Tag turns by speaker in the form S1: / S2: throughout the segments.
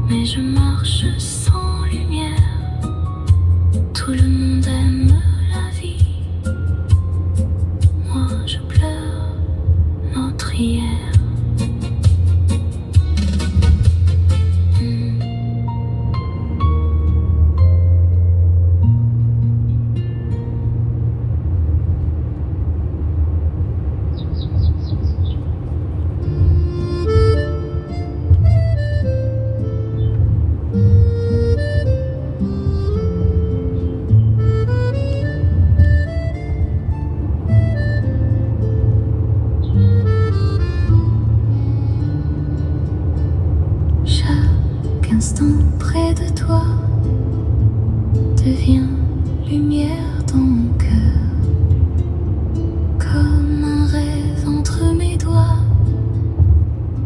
S1: mais je marche sans lumière. Tout le monde aime la vie, moi je pleure notre hier. Chaque instant près de toi devient lumière dans mon cœur, comme un rêve entre mes doigts,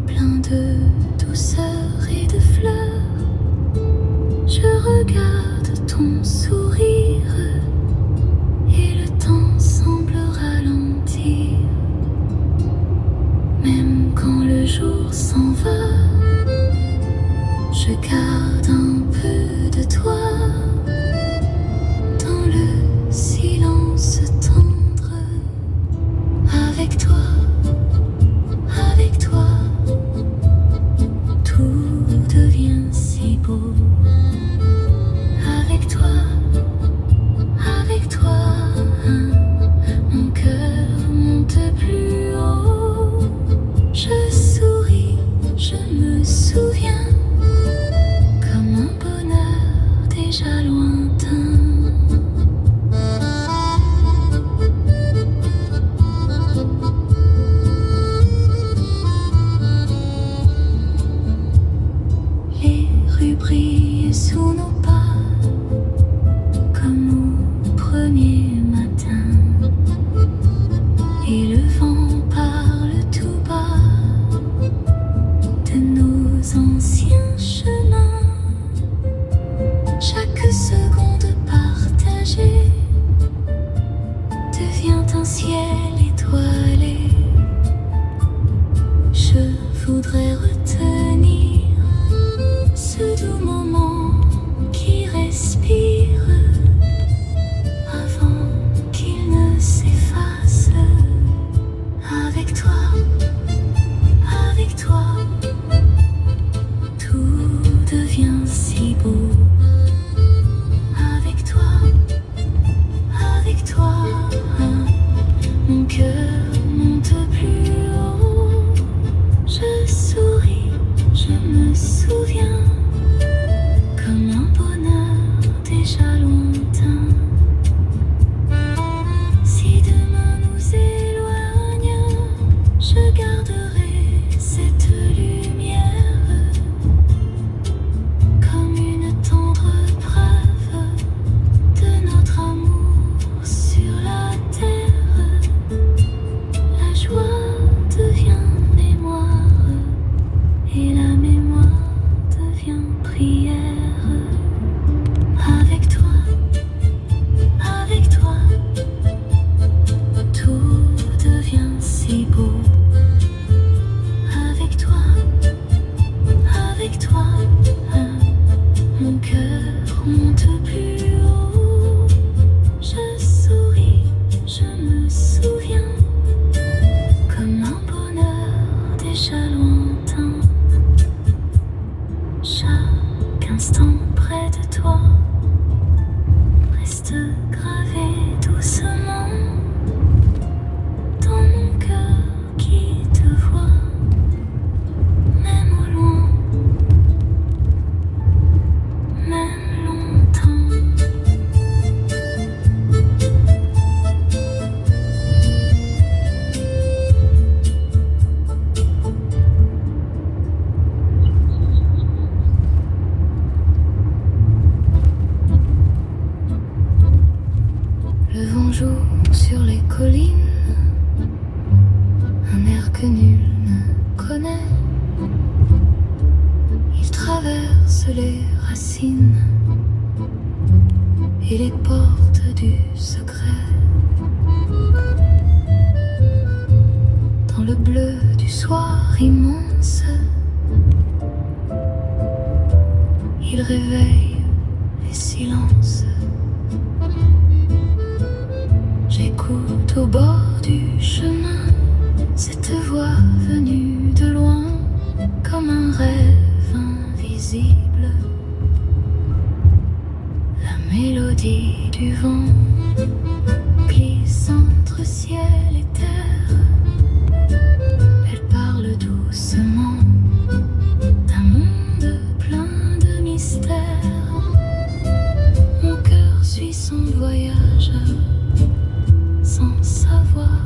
S1: plein de douceur et de fleurs. Je regarde ton sourire et le temps semble ralentir, même quand le jour s'en va. Je garde un peu de toi dans le silence tendre. Avec toi, tout devient si beau. Avec toi, mon cœur monte plus haut. Je souris, je me souviens. Déjà lointain. Les rues brillent sous nos pas, comme au premier matin, et le vent parle tout bas de nos anciens chemins. Chaque seconde partagée devient un ciel étoilé. Je voudrais retenir ce doux moment qui respire avant qu'il ne s'efface. Avec toi, tout devient si beau. Mon cœur monte plus haut. Je souris, je me souviens, comme un bonheur déjà lointain. Si demain nous éloigne, je garderai cette lumière comme une tendre preuve de notre amour sur la terre. La joie devient mémoire et la mémoire devient prière. Avec toi, tout devient si beau. Avec toi, mon cœur monte plus haut. Je souris, je me souviens, comme un bonheur déjà lointain. Chaque instant près de toi reste gravé doucement dans mon cœur qui te voit, même au loin, même longtemps. Le vent joue sur les collines, un air que nul ne connaît. Il traverse les racines et les portes du secret. Dans le bleu du soir immense, il réveille les silences. J'écoute au bord du chemin cette voix venue de loin, comme un rêve invisible. La mélodie du vent glisse entre ciel et terre. Elle parle doucement d'un monde plein de mystères. Mon cœur suit son voyage sans savoir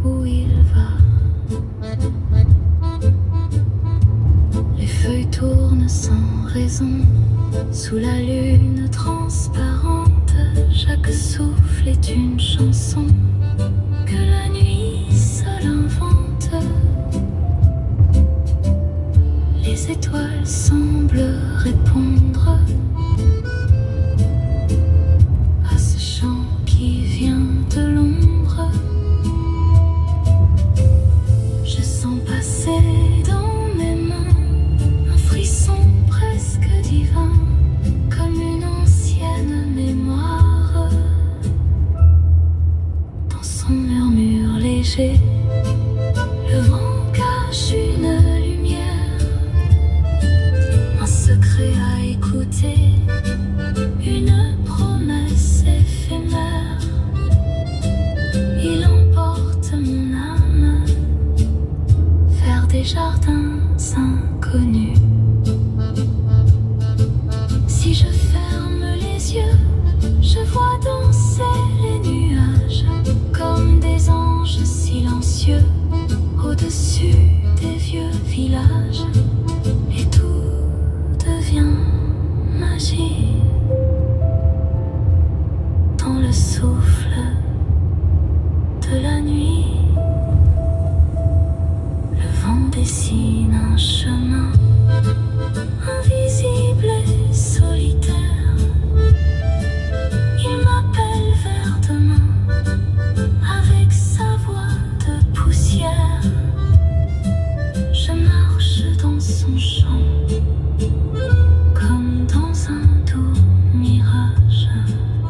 S1: où il va. Les feuilles tournent sans raison sous la lune transparente. Chaque souffle est une chanson que la nuit seule invente. Les étoiles semblent répondre